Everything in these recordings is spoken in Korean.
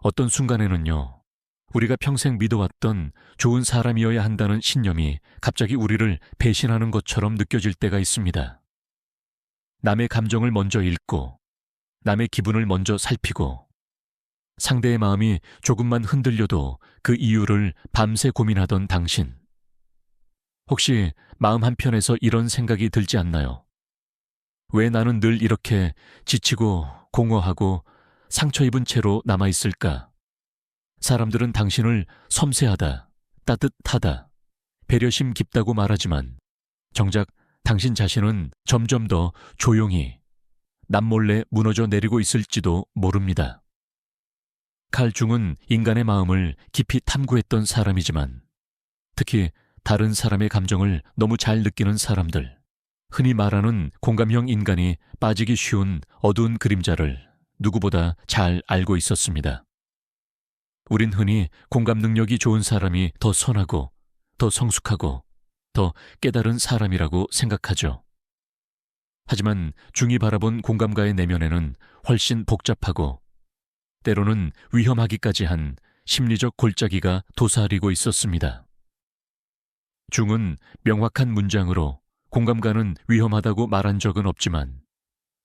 어떤 순간에는요, 우리가 평생 믿어왔던 좋은 사람이어야 한다는 신념이 갑자기 우리를 배신하는 것처럼 느껴질 때가 있습니다. 남의 감정을 먼저 읽고, 남의 기분을 먼저 살피고, 상대의 마음이 조금만 흔들려도 그 이유를 밤새 고민하던 당신. 혹시 마음 한편에서 이런 생각이 들지 않나요? 왜 나는 늘 이렇게 지치고 공허하고 상처 입은 채로 남아있을까? 사람들은 당신을 섬세하다, 따뜻하다, 배려심 깊다고 말하지만 정작 당신 자신은 점점 더 조용히 남몰래 무너져 내리고 있을지도 모릅니다. 칼 중은 인간의 마음을 깊이 탐구했던 사람이지만 특히 다른 사람의 감정을 너무 잘 느끼는 사람들, 흔히 말하는 공감형 인간이 빠지기 쉬운 어두운 그림자를 누구보다 잘 알고 있었습니다. 우린 흔히 공감 능력이 좋은 사람이 더 선하고, 더 성숙하고, 더 깨달은 사람이라고 생각하죠. 하지만 중이 바라본 공감가의 내면에는 훨씬 복잡하고, 때로는 위험하기까지 한 심리적 골짜기가 도사리고 있었습니다. 중은 명확한 문장으로 공감가는 위험하다고 말한 적은 없지만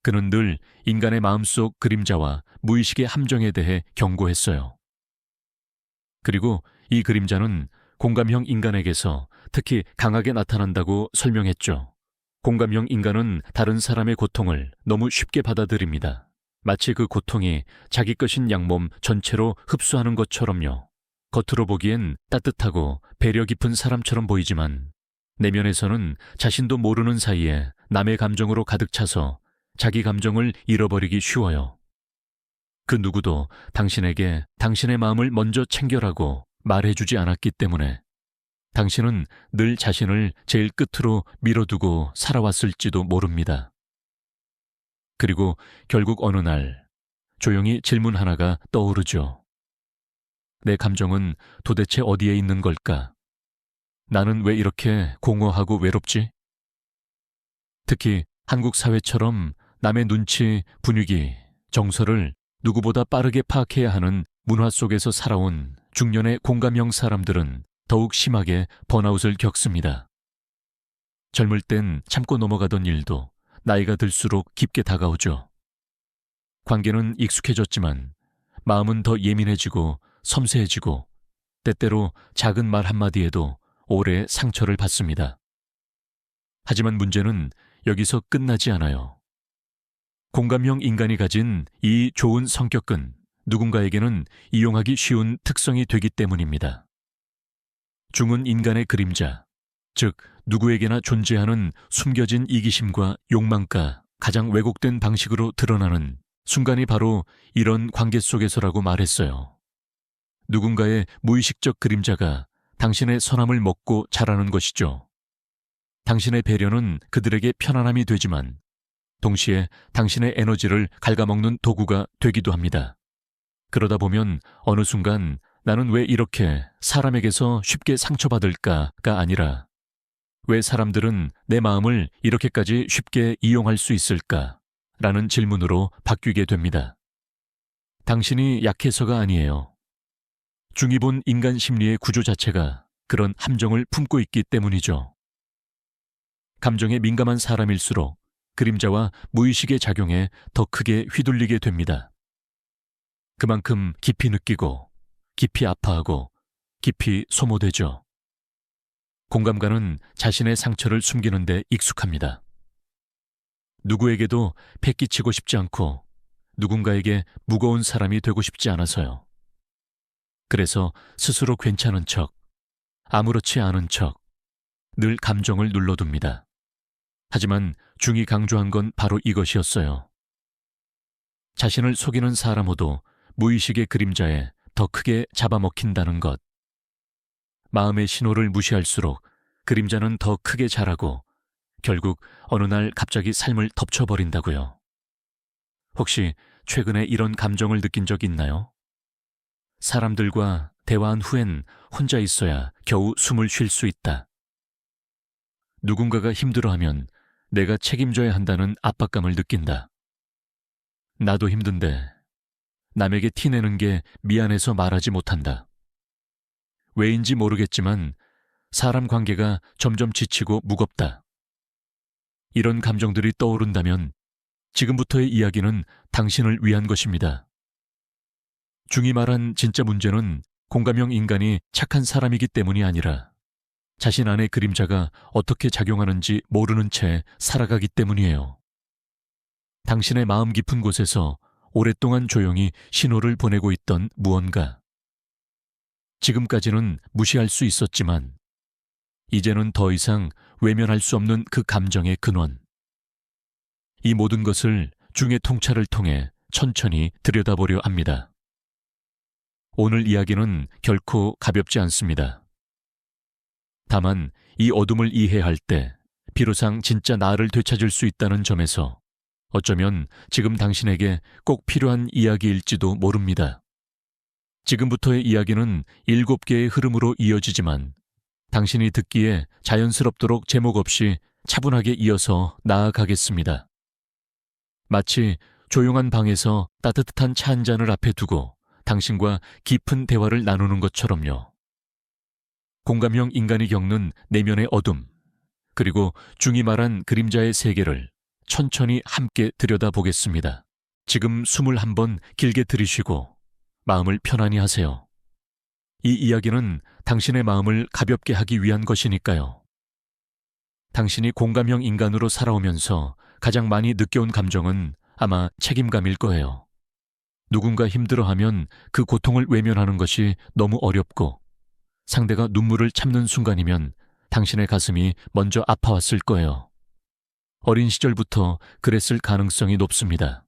그는 늘 인간의 마음속 그림자와 무의식의 함정에 대해 경고했어요. 그리고 이 그림자는 공감형 인간에게서 특히 강하게 나타난다고 설명했죠. 공감형 인간은 다른 사람의 고통을 너무 쉽게 받아들입니다. 마치 그 고통이 자기 것인 양몸 전체로 흡수하는 것처럼요. 겉으로 보기엔 따뜻하고 배려 깊은 사람처럼 보이지만 내면에서는 자신도 모르는 사이에 남의 감정으로 가득 차서 자기 감정을 잃어버리기 쉬워요. 그 누구도 당신에게 당신의 마음을 먼저 챙겨라고 말해주지 않았기 때문에 당신은 늘 자신을 제일 끝으로 밀어두고 살아왔을지도 모릅니다. 그리고 결국 어느 날 조용히 질문 하나가 떠오르죠. 내 감정은 도대체 어디에 있는 걸까? 나는 왜 이렇게 공허하고 외롭지? 특히 한국 사회처럼 남의 눈치, 분위기, 정서를 누구보다 빠르게 파악해야 하는 문화 속에서 살아온 중년의 공감형 사람들은 더욱 심하게 번아웃을 겪습니다. 젊을 땐 참고 넘어가던 일도 나이가 들수록 깊게 다가오죠. 관계는 익숙해졌지만 마음은 더 예민해지고 섬세해지고 때때로 작은 말 한마디에도 오래 상처를 받습니다. 하지만 문제는 여기서 끝나지 않아요. 공감형 인간이 가진 이 좋은 성격은 누군가에게는 이용하기 쉬운 특성이 되기 때문입니다. 중은 인간의 그림자, 즉 누구에게나 존재하는 숨겨진 이기심과 욕망가 가장 왜곡된 방식으로 드러나는 순간이 바로 이런 관계 속에서라고 말했어요. 누군가의 무의식적 그림자가 당신의 선함을 먹고 자라는 것이죠. 당신의 배려는 그들에게 편안함이 되지만 동시에 당신의 에너지를 갉아먹는 도구가 되기도 합니다. 그러다 보면 어느 순간 나는 왜 이렇게 사람에게서 쉽게 상처받을까가 아니라 왜 사람들은 내 마음을 이렇게까지 쉽게 이용할 수 있을까? 라는 질문으로 바뀌게 됩니다. 당신이 약해서가 아니에요. 중이 본 인간 심리의 구조 자체가 그런 함정을 품고 있기 때문이죠. 감정에 민감한 사람일수록 그림자와 무의식의 작용에 더 크게 휘둘리게 됩니다. 그만큼 깊이 느끼고, 깊이 아파하고, 깊이 소모되죠. 공감가는 자신의 상처를 숨기는 데 익숙합니다. 누구에게도 패끼치고 싶지 않고 누군가에게 무거운 사람이 되고 싶지 않아서요. 그래서 스스로 괜찮은 척, 아무렇지 않은 척, 늘 감정을 눌러둡니다. 하지만 중이 강조한 건 바로 이것이었어요. 자신을 속이는 사람 호도 무의식의 그림자에 더 크게 잡아먹힌다는 것. 마음의 신호를 무시할수록 그림자는 더 크게 자라고 결국 어느 날 갑자기 삶을 덮쳐버린다고요. 혹시 최근에 이런 감정을 느낀 적 있나요? 사람들과 대화한 후엔 혼자 있어야 겨우 숨을 쉴 수 있다. 누군가가 힘들어하면 내가 책임져야 한다는 압박감을 느낀다. 나도 힘든데 남에게 티내는 게 미안해서 말하지 못한다. 왜인지 모르겠지만 사람 관계가 점점 지치고 무겁다. 이런 감정들이 떠오른다면 지금부터의 이야기는 당신을 위한 것입니다. 중이 말한 진짜 문제는 공감형 인간이 착한 사람이기 때문이 아니라 자신 안의 그림자가 어떻게 작용하는지 모르는 채 살아가기 때문이에요. 당신의 마음 깊은 곳에서 오랫동안 조용히 신호를 보내고 있던 무언가. 지금까지는 무시할 수 있었지만 이제는 더 이상 외면할 수 없는 그 감정의 근원. 이 모든 것을 중의 통찰을 통해 천천히 들여다보려 합니다. 오늘 이야기는 결코 가볍지 않습니다. 다만 이 어둠을 이해할 때 비로소 진짜 나를 되찾을 수 있다는 점에서 어쩌면 지금 당신에게 꼭 필요한 이야기일지도 모릅니다. 지금부터의 이야기는 7개의 흐름으로 이어지지만 당신이 듣기에 자연스럽도록 제목 없이 차분하게 이어서 나아가겠습니다. 마치 조용한 방에서 따뜻한 차 한 잔을 앞에 두고 당신과 깊은 대화를 나누는 것처럼요. 공감형 인간이 겪는 내면의 어둠, 그리고 중이 말한 그림자의 세계를 천천히 함께 들여다보겠습니다. 지금 숨을 한번 길게 들이쉬고 마음을 편안히 하세요. 이 이야기는 당신의 마음을 가볍게 하기 위한 것이니까요. 당신이 공감형 인간으로 살아오면서 가장 많이 느껴온 감정은 아마 책임감일 거예요. 누군가 힘들어하면 그 고통을 외면하는 것이 너무 어렵고 상대가 눈물을 참는 순간이면 당신의 가슴이 먼저 아파왔을 거예요. 어린 시절부터 그랬을 가능성이 높습니다.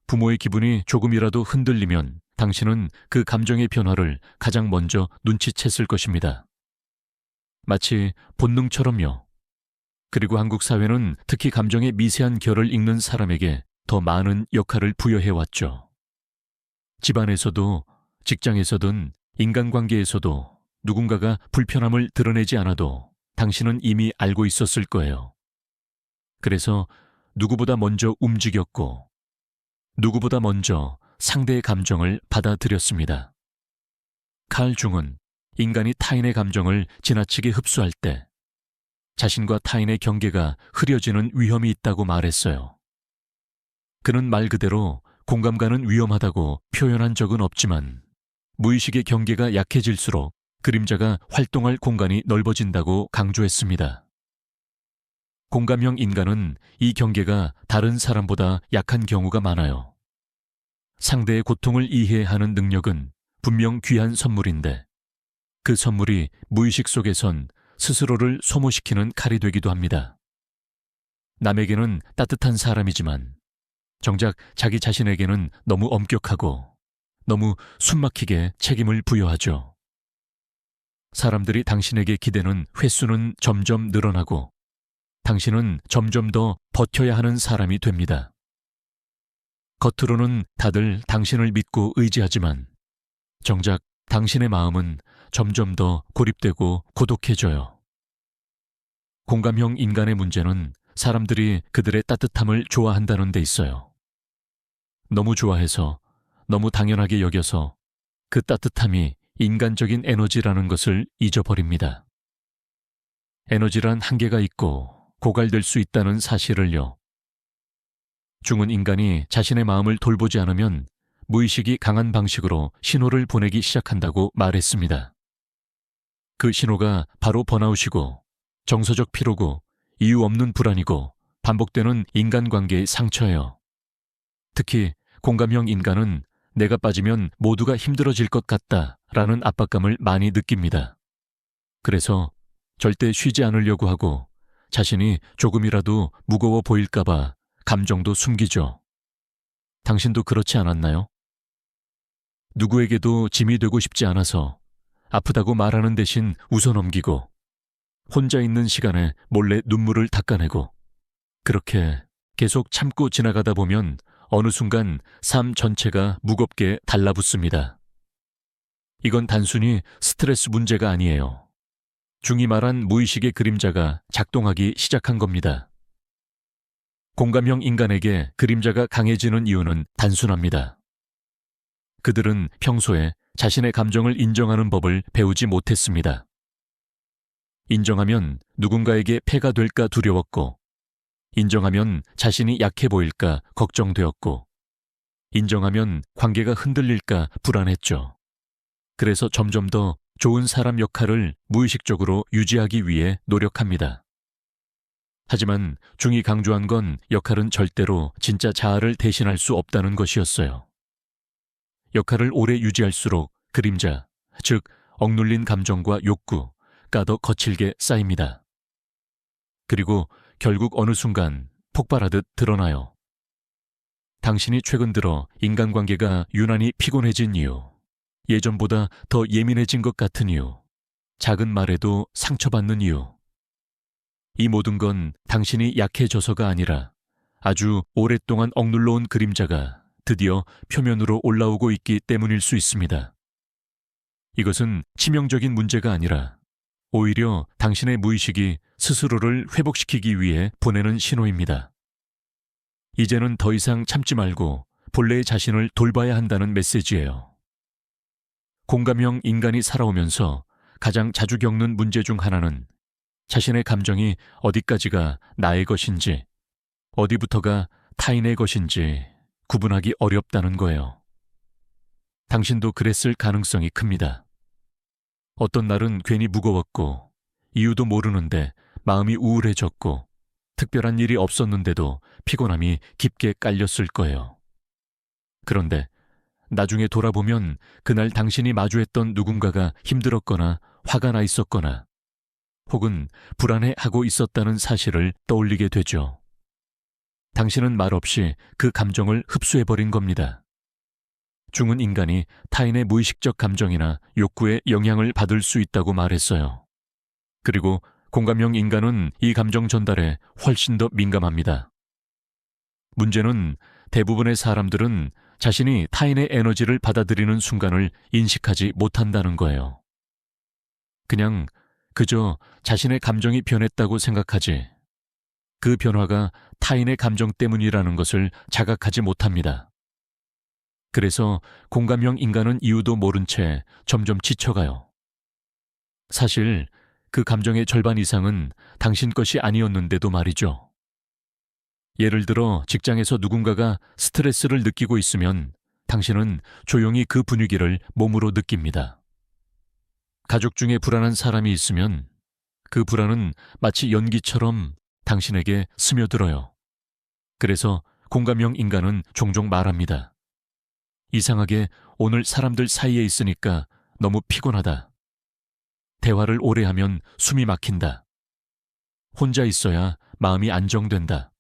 부모의 기분이 조금이라도 흔들리면 당신은 그 감정의 변화를 가장 먼저 눈치챘을 것입니다. 마치 본능처럼요. 그리고 한국 사회는 특히 감정의 미세한 결을 읽는 사람에게 더 많은 역할을 부여해왔죠. 집안에서도, 직장에서든, 인간관계에서도 누군가가 불편함을 드러내지 않아도 당신은 이미 알고 있었을 거예요. 그래서 누구보다 먼저 움직였고, 누구보다 먼저 상대의 감정을 받아들였습니다. 칼 중은 인간이 타인의 감정을 지나치게 흡수할 때 자신과 타인의 경계가 흐려지는 위험이 있다고 말했어요. 그는 말 그대로 공감가는 위험하다고 표현한 적은 없지만 무의식의 경계가 약해질수록 그림자가 활동할 공간이 넓어진다고 강조했습니다. 공감형 인간은 이 경계가 다른 사람보다 약한 경우가 많아요. 상대의 고통을 이해하는 능력은 분명 귀한 선물인데 그 선물이 무의식 속에선 스스로를 소모시키는 칼이 되기도 합니다. 남에게는 따뜻한 사람이지만 정작 자기 자신에게는 너무 엄격하고 너무 숨막히게 책임을 부여하죠. 사람들이 당신에게 기대는 횟수는 점점 늘어나고 당신은 점점 더 버텨야 하는 사람이 됩니다. 겉으로는 다들 당신을 믿고 의지하지만 정작 당신의 마음은 점점 더 고립되고 고독해져요. 공감형 인간의 문제는 사람들이 그들의 따뜻함을 좋아한다는 데 있어요. 너무 좋아해서, 너무 당연하게 여겨서 그 따뜻함이 인간적인 에너지라는 것을 잊어버립니다. 에너지란 한계가 있고 고갈될 수 있다는 사실을요. 중은 인간이 자신의 마음을 돌보지 않으면 무의식이 강한 방식으로 신호를 보내기 시작한다고 말했습니다. 그 신호가 바로 번아웃이고 정서적 피로고 이유 없는 불안이고 반복되는 인간관계의 상처예요. 특히 공감형 인간은 내가 빠지면 모두가 힘들어질 것 같다라는 압박감을 많이 느낍니다. 그래서 절대 쉬지 않으려고 하고 자신이 조금이라도 무거워 보일까봐 감정도 숨기죠. 당신도 그렇지 않았나요? 누구에게도 짐이 되고 싶지 않아서 아프다고 말하는 대신 웃어넘기고 혼자 있는 시간에 몰래 눈물을 닦아내고 그렇게 계속 참고 지나가다 보면 어느 순간 삶 전체가 무겁게 달라붙습니다. 이건 단순히 스트레스 문제가 아니에요. 중이 말한 무의식의 그림자가 작동하기 시작한 겁니다. 공감형 인간에게 그림자가 강해지는 이유는 단순합니다. 그들은 평소에 자신의 감정을 인정하는 법을 배우지 못했습니다. 인정하면 누군가에게 폐가 될까 두려웠고, 인정하면 자신이 약해 보일까 걱정되었고, 인정하면 관계가 흔들릴까 불안했죠. 그래서 점점 더 좋은 사람 역할을 무의식적으로 유지하기 위해 노력합니다. 하지만 중이 강조한 건 역할은 절대로 진짜 자아를 대신할 수 없다는 것이었어요. 역할을 오래 유지할수록 그림자, 즉 억눌린 감정과 욕구가 더 거칠게 쌓입니다. 그리고 결국 어느 순간 폭발하듯 드러나요. 당신이 최근 들어 인간관계가 유난히 피곤해진 이유, 예전보다 더 예민해진 것 같은 이유, 작은 말에도 상처받는 이유. 이 모든 건 당신이 약해져서가 아니라 아주 오랫동안 억눌러온 그림자가 드디어 표면으로 올라오고 있기 때문일 수 있습니다. 이것은 치명적인 문제가 아니라 오히려 당신의 무의식이 스스로를 회복시키기 위해 보내는 신호입니다. 이제는 더 이상 참지 말고 본래의 자신을 돌봐야 한다는 메시지예요. 공감형 인간이 살아오면서 가장 자주 겪는 문제 중 하나는 자신의 감정이 어디까지가 나의 것인지, 어디부터가 타인의 것인지 구분하기 어렵다는 거예요. 당신도 그랬을 가능성이 큽니다. 어떤 날은 괜히 무거웠고, 이유도 모르는데 마음이 우울해졌고, 특별한 일이 없었는데도 피곤함이 깊게 깔렸을 거예요. 그런데 나중에 돌아보면 그날 당신이 마주했던 누군가가 힘들었거나 화가 나 있었거나 혹은 불안해하고 있었다는 사실을 떠올리게 되죠. 당신은 말없이 그 감정을 흡수해버린 겁니다. 중은 인간이 타인의 무의식적 감정이나 욕구에 영향을 받을 수 있다고 말했어요. 그리고 공감형 인간은 이 감정 전달에 훨씬 더 민감합니다. 문제는 대부분의 사람들은 자신이 타인의 에너지를 받아들이는 순간을 인식하지 못한다는 거예요. 그냥 그저 자신의 감정이 변했다고 생각하지, 그 변화가 타인의 감정 때문이라는 것을 자각하지 못합니다. 그래서 공감형 인간은 이유도 모른 채 점점 지쳐가요. 사실 그 감정의 절반 이상은 당신 것이 아니었는데도 말이죠. 예를 들어 직장에서 누군가가 스트레스를 느끼고 있으면 당신은 조용히 그 분위기를 몸으로 느낍니다. 가족 중에 불안한 사람이 있으면 그 불안은 마치 연기처럼 당신에게 스며들어요. 그래서 공감형 인간은 종종 말합니다. 이상하게 오늘 사람들 사이에 있으니까 너무 피곤하다. 대화를 오래 하면 숨이 막힌다. 혼자 있어야 마음이 안정된다.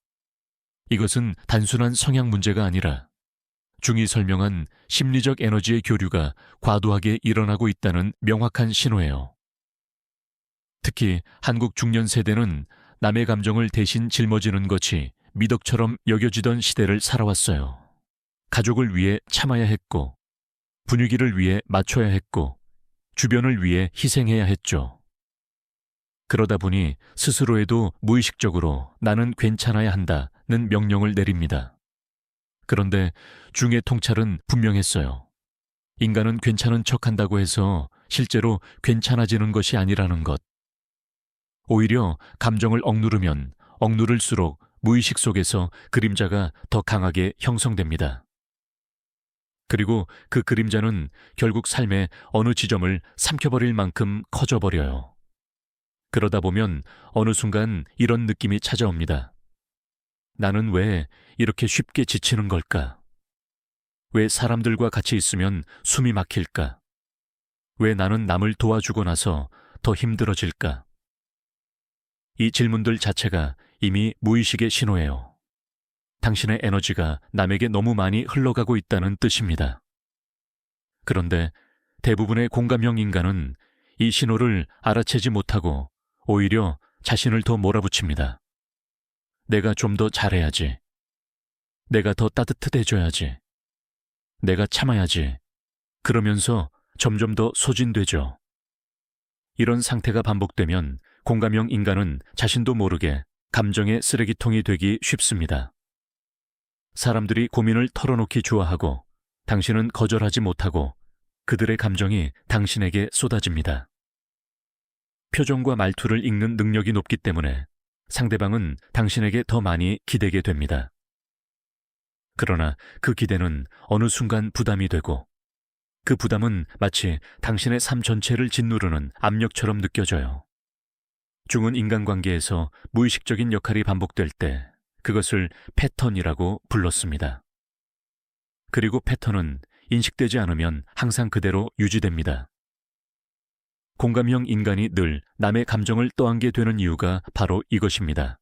이것은 단순한 성향 문제가 아니라 중이 설명한 심리적 에너지의 교류가 과도하게 일어나고 있다는 명확한 신호예요. 특히 한국 중년 세대는 남의 감정을 대신 짊어지는 것이 미덕처럼 여겨지던 시대를 살아왔어요. 가족을 위해 참아야 했고, 분위기를 위해 맞춰야 했고, 주변을 위해 희생해야 했죠. 그러다 보니 스스로에도 무의식적으로 나는 괜찮아야 한다는 명령을 내립니다. 그런데 중의 통찰은 분명했어요. 인간은 괜찮은 척한다고 해서 실제로 괜찮아지는 것이 아니라는 것. 오히려 감정을 억누르면 억누를수록 무의식 속에서 그림자가 더 강하게 형성됩니다. 그리고 그 그림자는 결국 삶의 어느 지점을 삼켜버릴 만큼 커져버려요. 그러다 보면 어느 순간 이런 느낌이 찾아옵니다. 나는 왜 이렇게 쉽게 지치는 걸까? 왜 사람들과 같이 있으면 숨이 막힐까? 왜 나는 남을 도와주고 나서 더 힘들어질까? 이 질문들 자체가 이미 무의식의 신호예요. 당신의 에너지가 남에게 너무 많이 흘러가고 있다는 뜻입니다. 그런데 대부분의 공감형 인간은 이 신호를 알아채지 못하고 오히려 자신을 더 몰아붙입니다. 내가 좀 더 잘해야지. 내가 더 따뜻해져야지. 내가 참아야지. 그러면서 점점 더 소진되죠. 이런 상태가 반복되면 공감형 인간은 자신도 모르게 감정의 쓰레기통이 되기 쉽습니다. 사람들이 고민을 털어놓기 좋아하고 당신은 거절하지 못하고 그들의 감정이 당신에게 쏟아집니다. 표정과 말투를 읽는 능력이 높기 때문에 상대방은 당신에게 더 많이 기대게 됩니다. 그러나 그 기대는 어느 순간 부담이 되고 그 부담은 마치 당신의 삶 전체를 짓누르는 압력처럼 느껴져요. 중은 인간관계에서 무의식적인 역할이 반복될 때 그것을 패턴이라고 불렀습니다. 그리고 패턴은 인식되지 않으면 항상 그대로 유지됩니다. 공감형 인간이 늘 남의 감정을 떠안게 되는 이유가 바로 이것입니다.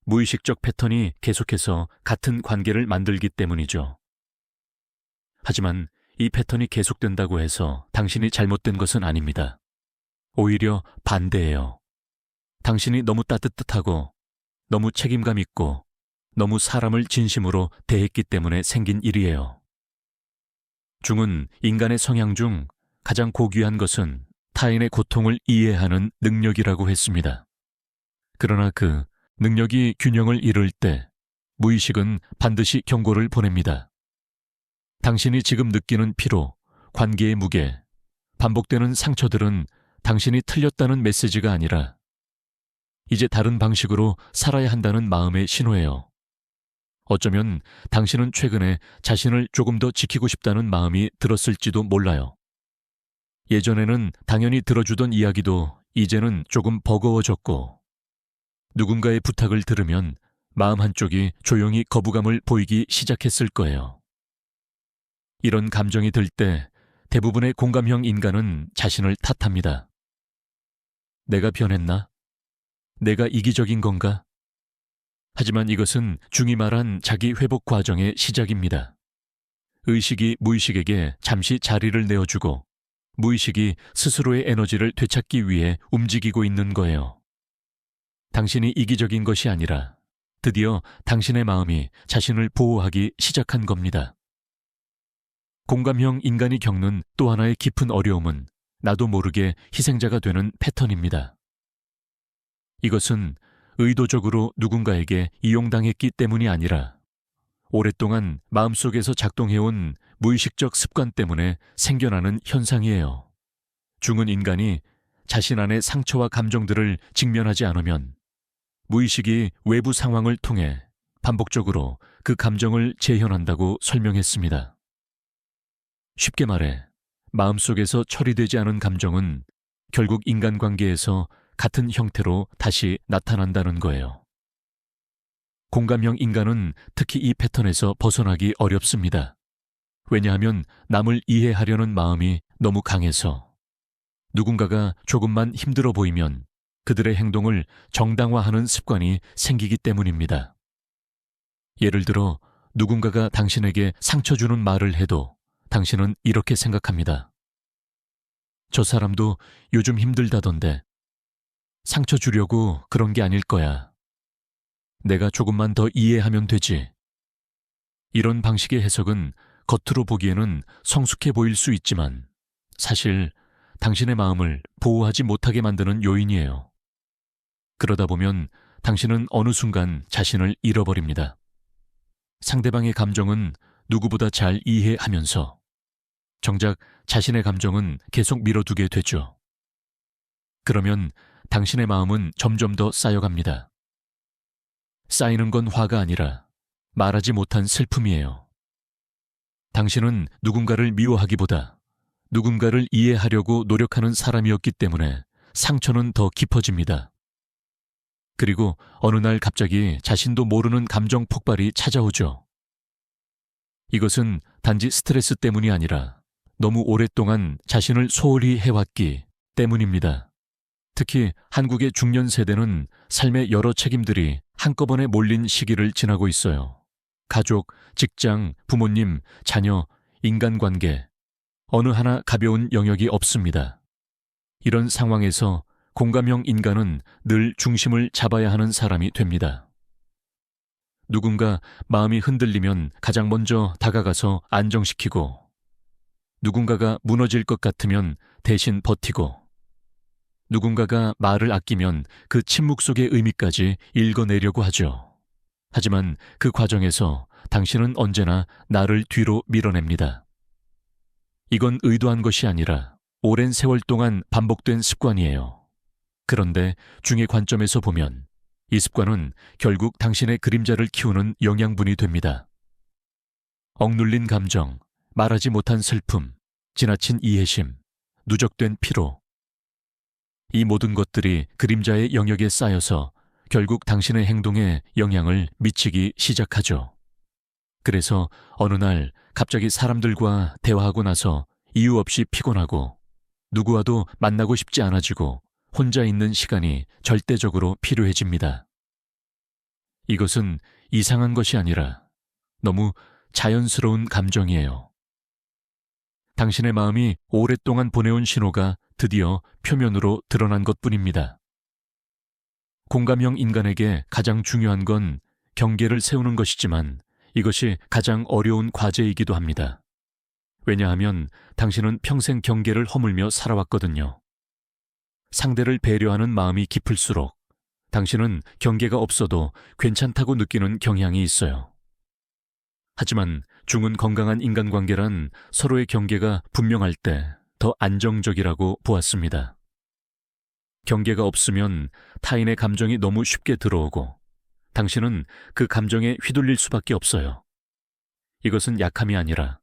무의식적 패턴이 계속해서 같은 관계를 만들기 때문이죠. 하지만 이 패턴이 계속된다고 해서 당신이 잘못된 것은 아닙니다. 오히려 반대예요. 당신이 너무 따뜻하고 너무 책임감 있고 너무 사람을 진심으로 대했기 때문에 생긴 일이에요. 중은 인간의 성향 중 가장 고귀한 것은 타인의 고통을 이해하는 능력이라고 했습니다. 그러나 그 능력이 균형을 잃을 때 무의식은 반드시 경고를 보냅니다. 당신이 지금 느끼는 피로, 관계의 무게, 반복되는 상처들은 당신이 틀렸다는 메시지가 아니라 이제 다른 방식으로 살아야 한다는 마음의 신호예요. 어쩌면 당신은 최근에 자신을 조금 더 지키고 싶다는 마음이 들었을지도 몰라요. 예전에는 당연히 들어주던 이야기도 이제는 조금 버거워졌고 누군가의 부탁을 들으면 마음 한쪽이 조용히 거부감을 보이기 시작했을 거예요. 이런 감정이 들 때 대부분의 공감형 인간은 자신을 탓합니다. 내가 변했나? 내가 이기적인 건가? 하지만 이것은 중이 말한 자기 회복 과정의 시작입니다. 의식이 무의식에게 잠시 자리를 내어주고 무의식이 스스로의 에너지를 되찾기 위해 움직이고 있는 거예요. 당신이 이기적인 것이 아니라 드디어 당신의 마음이 자신을 보호하기 시작한 겁니다. 공감형 인간이 겪는 또 하나의 깊은 어려움은 나도 모르게 희생자가 되는 패턴입니다. 이것은 의도적으로 누군가에게 이용당했기 때문이 아니라 오랫동안 마음속에서 작동해온 무의식적 습관 때문에 생겨나는 현상이에요. 중은 인간이 자신 안의 상처와 감정들을 직면하지 않으면 무의식이 외부 상황을 통해 반복적으로 그 감정을 재현한다고 설명했습니다. 쉽게 말해 마음속에서 처리되지 않은 감정은 결국 인간관계에서 같은 형태로 다시 나타난다는 거예요. 공감형 인간은 특히 이 패턴에서 벗어나기 어렵습니다. 왜냐하면 남을 이해하려는 마음이 너무 강해서 누군가가 조금만 힘들어 보이면 그들의 행동을 정당화하는 습관이 생기기 때문입니다. 예를 들어 누군가가 당신에게 상처 주는 말을 해도 당신은 이렇게 생각합니다. 저 사람도 요즘 힘들다던데 상처 주려고 그런 게 아닐 거야. 내가 조금만 더 이해하면 되지. 이런 방식의 해석은 겉으로 보기에는 성숙해 보일 수 있지만 사실 당신의 마음을 보호하지 못하게 만드는 요인이에요. 그러다 보면 당신은 어느 순간 자신을 잃어버립니다. 상대방의 감정은 누구보다 잘 이해하면서 정작 자신의 감정은 계속 밀어두게 되죠. 그러면 당신의 마음은 점점 더 쌓여갑니다. 쌓이는 건 화가 아니라 말하지 못한 슬픔이에요. 당신은 누군가를 미워하기보다 누군가를 이해하려고 노력하는 사람이었기 때문에 상처는 더 깊어집니다. 그리고 어느 날 갑자기 자신도 모르는 감정 폭발이 찾아오죠. 이것은 단지 스트레스 때문이 아니라 너무 오랫동안 자신을 소홀히 해왔기 때문입니다. 특히 한국의 중년 세대는 삶의 여러 책임들이 한꺼번에 몰린 시기를 지나고 있어요. 가족, 직장, 부모님, 자녀, 인간관계, 어느 하나 가벼운 영역이 없습니다. 이런 상황에서 공감형 인간은 늘 중심을 잡아야 하는 사람이 됩니다. 누군가 마음이 흔들리면 가장 먼저 다가가서 안정시키고 누군가가 무너질 것 같으면 대신 버티고 누군가가 말을 아끼면 그 침묵 속의 의미까지 읽어내려고 하죠. 하지만 그 과정에서 당신은 언제나 나를 뒤로 밀어냅니다. 이건 의도한 것이 아니라 오랜 세월 동안 반복된 습관이에요. 그런데 중의 관점에서 보면 이 습관은 결국 당신의 그림자를 키우는 영양분이 됩니다. 억눌린 감정, 말하지 못한 슬픔, 지나친 이해심, 누적된 피로. 이 모든 것들이 그림자의 영역에 쌓여서 결국 당신의 행동에 영향을 미치기 시작하죠. 그래서 어느 날 갑자기 사람들과 대화하고 나서 이유 없이 피곤하고 누구와도 만나고 싶지 않아지고 혼자 있는 시간이 절대적으로 필요해집니다. 이것은 이상한 것이 아니라 너무 자연스러운 감정이에요. 당신의 마음이 오랫동안 보내온 신호가 드디어 표면으로 드러난 것뿐입니다. 공감형 인간에게 가장 중요한 건 경계를 세우는 것이지만 이것이 가장 어려운 과제이기도 합니다. 왜냐하면 당신은 평생 경계를 허물며 살아왔거든요. 상대를 배려하는 마음이 깊을수록 당신은 경계가 없어도 괜찮다고 느끼는 경향이 있어요. 하지만 중은 건강한 인간관계란 서로의 경계가 분명할 때 더 안정적이라고 보았습니다. 경계가 없으면 타인의 감정이 너무 쉽게 들어오고 당신은 그 감정에 휘둘릴 수밖에 없어요. 이것은 약함이 아니라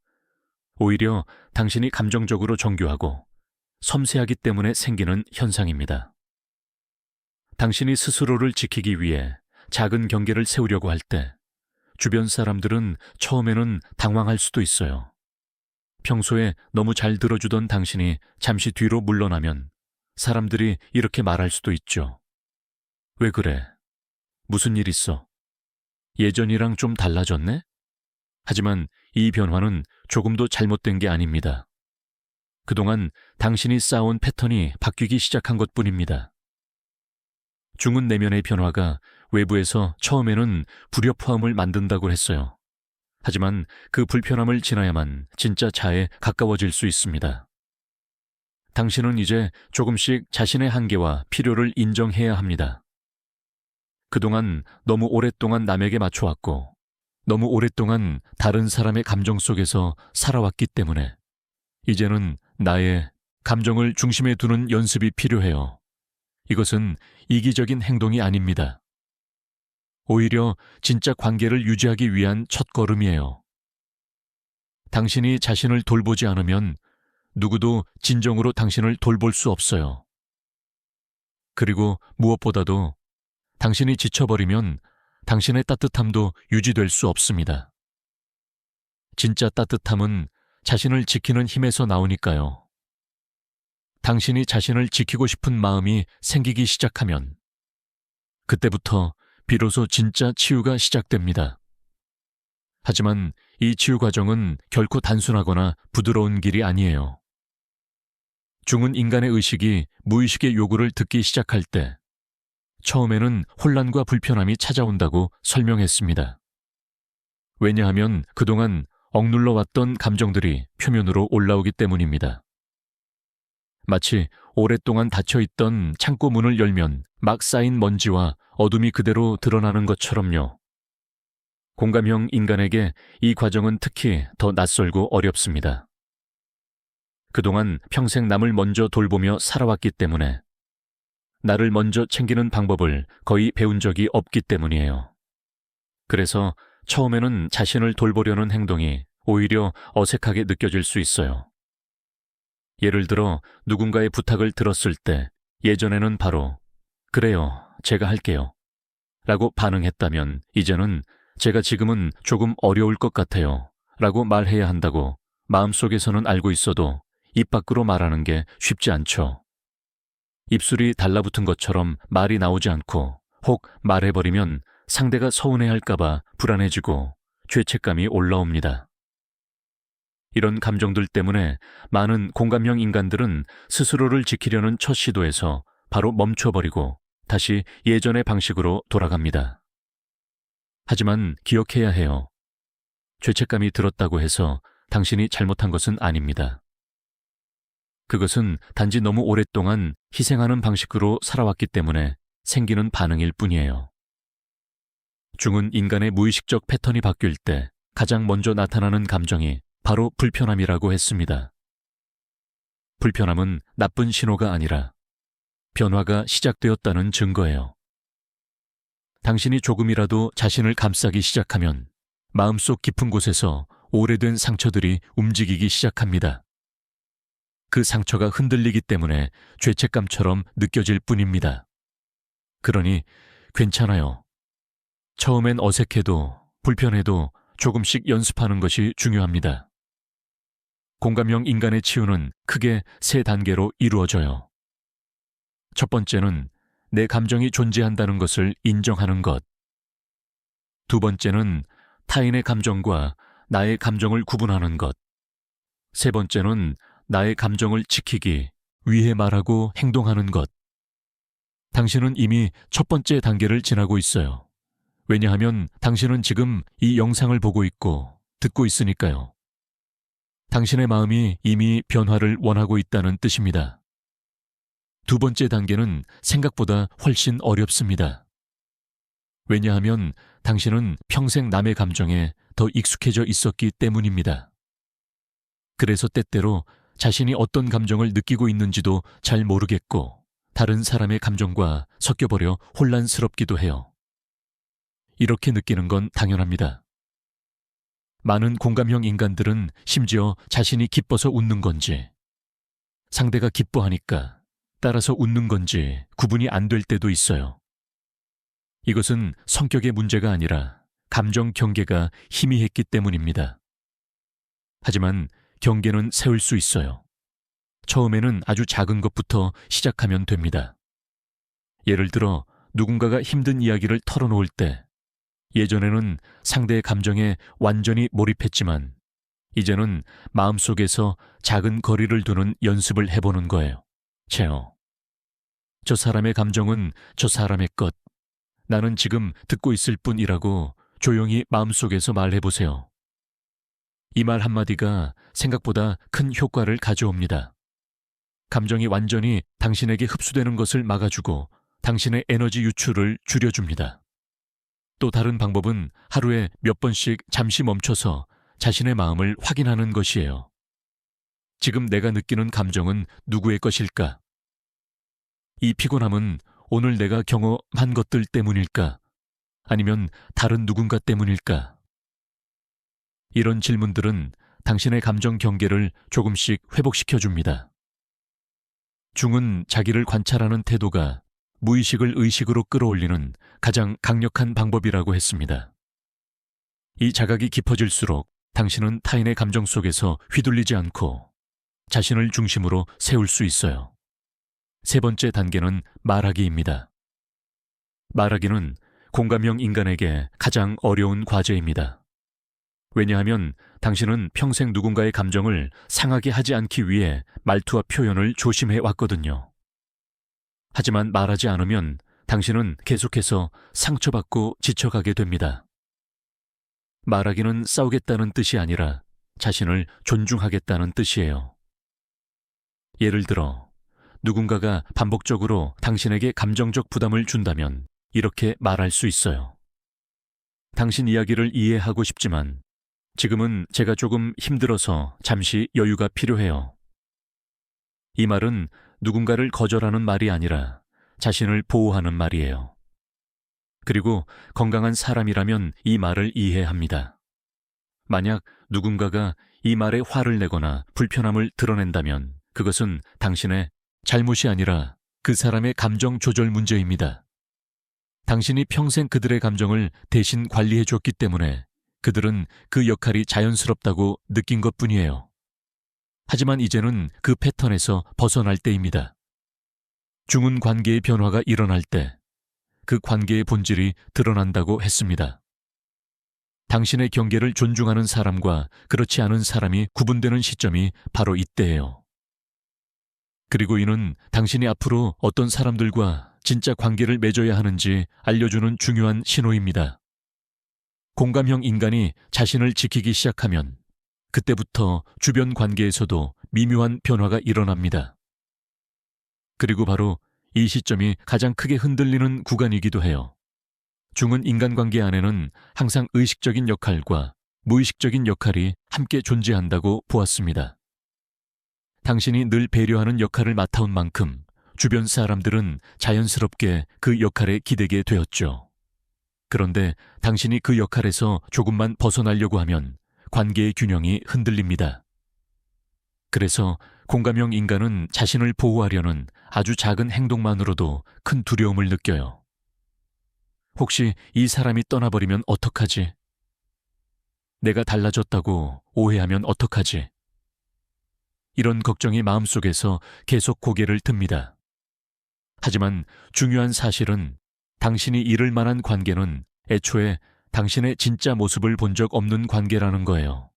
오히려 당신이 감정적으로 정교하고 섬세하기 때문에 생기는 현상입니다. 당신이 스스로를 지키기 위해 작은 경계를 세우려고 할 때 주변 사람들은 처음에는 당황할 수도 있어요. 평소에 너무 잘 들어주던 당신이 잠시 뒤로 물러나면 사람들이 이렇게 말할 수도 있죠. 왜 그래? 무슨 일 있어? 예전이랑 좀 달라졌네? 하지만 이 변화는 조금도 잘못된 게 아닙니다. 그동안 당신이 쌓아온 패턴이 바뀌기 시작한 것뿐입니다. 중은 내면의 변화가 외부에서 처음에는 불협화음을 만든다고 했어요. 하지만 그 불편함을 지나야만 진짜 자에 가까워질 수 있습니다. 당신은 이제 조금씩 자신의 한계와 필요를 인정해야 합니다. 그동안 너무 오랫동안 남에게 맞춰왔고 너무 오랫동안 다른 사람의 감정 속에서 살아왔기 때문에 이제는 나의 감정을 중심에 두는 연습이 필요해요. 이것은 이기적인 행동이 아닙니다. 오히려 진짜 관계를 유지하기 위한 첫걸음이에요. 당신이 자신을 돌보지 않으면 누구도 진정으로 당신을 돌볼 수 없어요. 그리고 무엇보다도 당신이 지쳐버리면 당신의 따뜻함도 유지될 수 없습니다. 진짜 따뜻함은 자신을 지키는 힘에서 나오니까요. 당신이 자신을 지키고 싶은 마음이 생기기 시작하면 그때부터 비로소 진짜 치유가 시작됩니다. 하지만 이 치유 과정은 결코 단순하거나 부드러운 길이 아니에요. 중은 인간의 의식이 무의식의 요구를 듣기 시작할 때 처음에는 혼란과 불편함이 찾아온다고 설명했습니다. 왜냐하면 그동안 억눌러 왔던 감정들이 표면으로 올라오기 때문입니다. 마치 오랫동안 닫혀있던 창고 문을 열면 막 쌓인 먼지와 어둠이 그대로 드러나는 것처럼요. 공감형 인간에게 이 과정은 특히 더 낯설고 어렵습니다. 그동안 평생 남을 먼저 돌보며 살아왔기 때문에 나를 먼저 챙기는 방법을 거의 배운 적이 없기 때문이에요. 그래서 처음에는 자신을 돌보려는 행동이 오히려 어색하게 느껴질 수 있어요. 예를 들어 누군가의 부탁을 들었을 때 예전에는 바로 그래요, 제가 할게요 라고 반응했다면 이제는 제가 지금은 조금 어려울 것 같아요 라고 말해야 한다고 마음속에서는 알고 있어도 입 밖으로 말하는 게 쉽지 않죠. 입술이 달라붙은 것처럼 말이 나오지 않고 혹 말해버리면 상대가 서운해할까봐 불안해지고 죄책감이 올라옵니다. 이런 감정들 때문에 많은 공감형 인간들은 스스로를 지키려는 첫 시도에서 바로 멈춰버리고 다시 예전의 방식으로 돌아갑니다. 하지만 기억해야 해요. 죄책감이 들었다고 해서 당신이 잘못한 것은 아닙니다. 그것은 단지 너무 오랫동안 희생하는 방식으로 살아왔기 때문에 생기는 반응일 뿐이에요. 중은 인간의 무의식적 패턴이 바뀔 때 가장 먼저 나타나는 감정이 바로 불편함이라고 했습니다. 불편함은 나쁜 신호가 아니라 변화가 시작되었다는 증거예요. 당신이 조금이라도 자신을 감싸기 시작하면 마음속 깊은 곳에서 오래된 상처들이 움직이기 시작합니다. 그 상처가 흔들리기 때문에 죄책감처럼 느껴질 뿐입니다. 그러니 괜찮아요. 처음엔 어색해도 불편해도 조금씩 연습하는 것이 중요합니다. 공감형 인간의 치유는 크게 3단계로 이루어져요. 첫 번째는 내 감정이 존재한다는 것을 인정하는 것. 두 번째는 타인의 감정과 나의 감정을 구분하는 것. 세 번째는 나의 감정을 지키기 위해 말하고 행동하는 것. 당신은 이미 첫 번째 단계를 지나고 있어요. 왜냐하면 당신은 지금 이 영상을 보고 있고 듣고 있으니까요. 당신의 마음이 이미 변화를 원하고 있다는 뜻입니다. 두 번째 단계는 생각보다 훨씬 어렵습니다. 왜냐하면 당신은 평생 남의 감정에 더 익숙해져 있었기 때문입니다. 그래서 때때로 자신이 어떤 감정을 느끼고 있는지도 잘 모르겠고 다른 사람의 감정과 섞여버려 혼란스럽기도 해요. 이렇게 느끼는 건 당연합니다. 많은 공감형 인간들은 심지어 자신이 기뻐서 웃는 건지 상대가 기뻐하니까 따라서 웃는 건지 구분이 안 될 때도 있어요. 이것은 성격의 문제가 아니라 감정 경계가 희미했기 때문입니다. 하지만 경계는 세울 수 있어요. 처음에는 아주 작은 것부터 시작하면 됩니다. 예를 들어 누군가가 힘든 이야기를 털어놓을 때 예전에는 상대의 감정에 완전히 몰입했지만 이제는 마음속에서 작은 거리를 두는 연습을 해보는 거예요. 저 사람의 감정은 저 사람의 것. 나는 지금 듣고 있을 뿐이라고 조용히 마음속에서 말해보세요. 이 말 한마디가 생각보다 큰 효과를 가져옵니다. 감정이 완전히 당신에게 흡수되는 것을 막아주고 당신의 에너지 유출을 줄여줍니다. 또 다른 방법은 하루에 몇 번씩 잠시 멈춰서 자신의 마음을 확인하는 것이에요. 지금 내가 느끼는 감정은 누구의 것일까? 이 피곤함은 오늘 내가 경험한 것들 때문일까? 아니면 다른 누군가 때문일까? 이런 질문들은 당신의 감정 경계를 조금씩 회복시켜줍니다. 중은 자기를 관찰하는 태도가 무의식을 의식으로 끌어올리는 가장 강력한 방법이라고 했습니다. 이 자각이 깊어질수록 당신은 타인의 감정 속에서 휘둘리지 않고 자신을 중심으로 세울 수 있어요. 세 번째 단계는 말하기입니다. 말하기는 공감형 인간에게 가장 어려운 과제입니다. 왜냐하면 당신은 평생 누군가의 감정을 상하게 하지 않기 위해 말투와 표현을 조심해 왔거든요. 하지만 말하지 않으면 당신은 계속해서 상처받고 지쳐가게 됩니다. 말하기는 싸우겠다는 뜻이 아니라 자신을 존중하겠다는 뜻이에요. 예를 들어 누군가가 반복적으로 당신에게 감정적 부담을 준다면 이렇게 말할 수 있어요. 당신 이야기를 이해하고 싶지만 지금은 제가 조금 힘들어서 잠시 여유가 필요해요. 이 말은 누군가를 거절하는 말이 아니라 자신을 보호하는 말이에요. 그리고 건강한 사람이라면 이 말을 이해합니다. 만약 누군가가 이 말에 화를 내거나 불편함을 드러낸다면 그것은 당신의 잘못이 아니라 그 사람의 감정 조절 문제입니다. 당신이 평생 그들의 감정을 대신 관리해 줬기 때문에 그들은 그 역할이 자연스럽다고 느낀 것뿐이에요. 하지만 이제는 그 패턴에서 벗어날 때입니다. 중은 관계의 변화가 일어날 때 그 관계의 본질이 드러난다고 했습니다. 당신의 경계를 존중하는 사람과 그렇지 않은 사람이 구분되는 시점이 바로 이때예요. 그리고 이는 당신이 앞으로 어떤 사람들과 진짜 관계를 맺어야 하는지 알려주는 중요한 신호입니다. 공감형 인간이 자신을 지키기 시작하면 그때부터 주변 관계에서도 미묘한 변화가 일어납니다. 그리고 바로 이 시점이 가장 크게 흔들리는 구간이기도 해요. 중은 인간관계 안에는 항상 의식적인 역할과 무의식적인 역할이 함께 존재한다고 보았습니다. 당신이 늘 배려하는 역할을 맡아온 만큼 주변 사람들은 자연스럽게 그 역할에 기대게 되었죠. 그런데 당신이 그 역할에서 조금만 벗어나려고 하면 관계의 균형이 흔들립니다. 그래서 공감형 인간은 자신을 보호하려는 아주 작은 행동만으로도 큰 두려움을 느껴요. 혹시 이 사람이 떠나버리면 어떡하지? 내가 달라졌다고 오해하면 어떡하지? 이런 걱정이 마음속에서 계속 고개를 듭니다. 하지만 중요한 사실은 당신이 잃을 만한 관계는 애초에 당신의 진짜 모습을 본 적 없는 관계라는 거예요.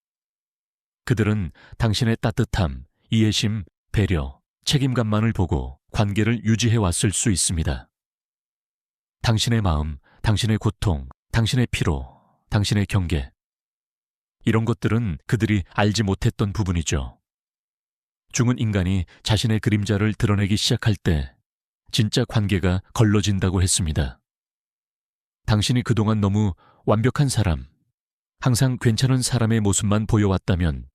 그들은 당신의 따뜻함, 이해심, 배려, 책임감만을 보고 관계를 유지해 왔을 수 있습니다. 당신의 마음, 당신의 고통, 당신의 피로, 당신의 경계. 이런 것들은 그들이 알지 못했던 부분이죠. 중은 인간이 자신의 그림자를 드러내기 시작할 때 진짜 관계가 걸러진다고 했습니다. 당신이 그동안 너무 완벽한 사람, 항상 괜찮은 사람의 모습만 보여왔다면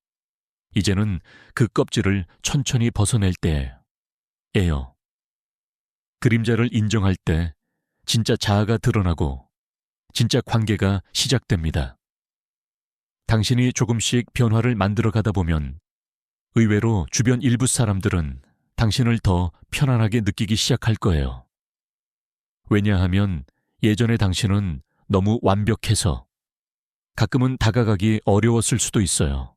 이제는 그 껍질을 천천히 벗어낼 때예요. 그림자를 인정할 때 진짜 자아가 드러나고 진짜 관계가 시작됩니다. 당신이 조금씩 변화를 만들어 가다 보면 의외로 주변 일부 사람들은 당신을 더 편안하게 느끼기 시작할 거예요. 왜냐하면 예전에 당신은 너무 완벽해서 가끔은 다가가기 어려웠을 수도 있어요.